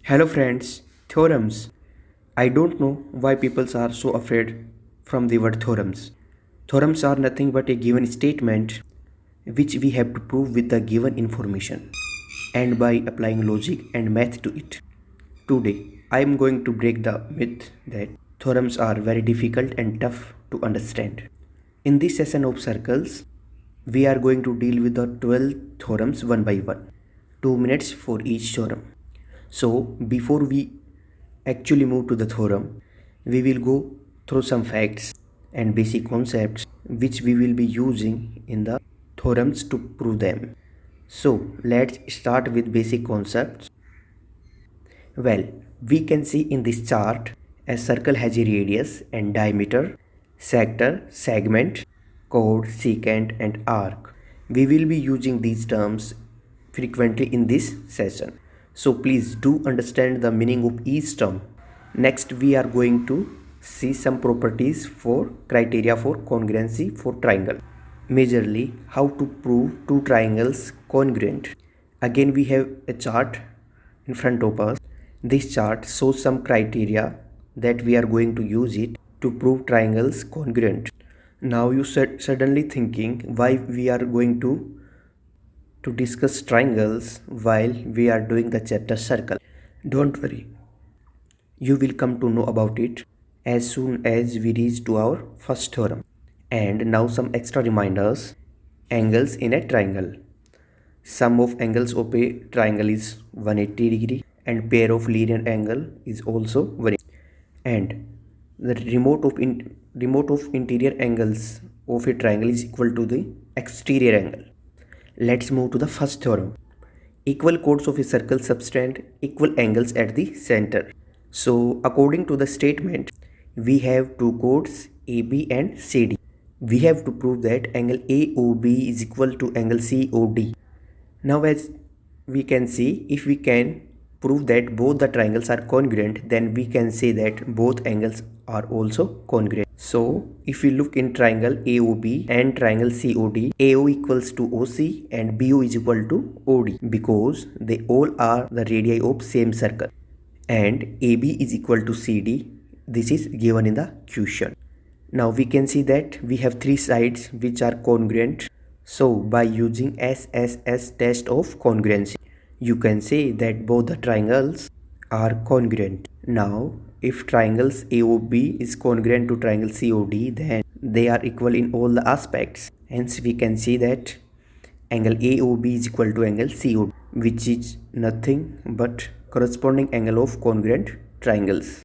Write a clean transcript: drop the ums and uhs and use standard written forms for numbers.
Hello friends, theorems. I don't know why people are so afraid from the word theorems. Theorems are nothing but a given statement which we have to prove with the given information and by applying logic and math to it. Today, I am going to break the myth that theorems are very difficult and tough to understand. In this session of circles, we are going to deal with the 12 theorems one by one. 2 minutes for each theorem. So, before we actually move to the theorem, we will go through some facts and basic concepts which we will be using in the theorems to prove them. So, let's start with basic concepts. Well, we can see in this chart a circle has a radius and diameter, sector, segment, chord, secant and arc. We will be using these terms frequently in this session. So please do understand the meaning of each term. Next we are going to see some properties for criteria for congruency for triangle. Majorly how to prove two triangles congruent. Again we have a chart in front of us. This chart shows some criteria that we are going to use it to prove triangles congruent. Now you suddenly thinking why we are going to discuss triangles while we are doing the chapter circle. Don't worry, you will come to know about it as soon as we reach to our first theorem. And now some extra reminders. Angles in a triangle. Sum of angles of a triangle is 180 degree and pair of linear angle is also 180. And the remote of interior angles of a triangle is equal to the exterior angle. Let's move to the first theorem. Equal chords of a circle subtend equal angles at the center. So according to the statement, we have two chords AB and CD. We have to prove that angle AOB is equal to angle COD. Now as we can see, if we can prove that both the triangles are congruent, then we can say that both angles are also congruent. So if we look in triangle AOB and triangle COD, AO equals to OC and BO is equal to OD because they all are the radii of same circle, and AB is equal to CD. This is given in the question. Now we can see that we have three sides which are congruent. So by using SSS test of congruency, you can say that both the triangles are congruent. Now if triangles AOB is congruent to triangle COD, then they are equal in all the aspects. Hence we can see that angle AOB is equal to angle COD, which is nothing but corresponding angle of congruent triangles.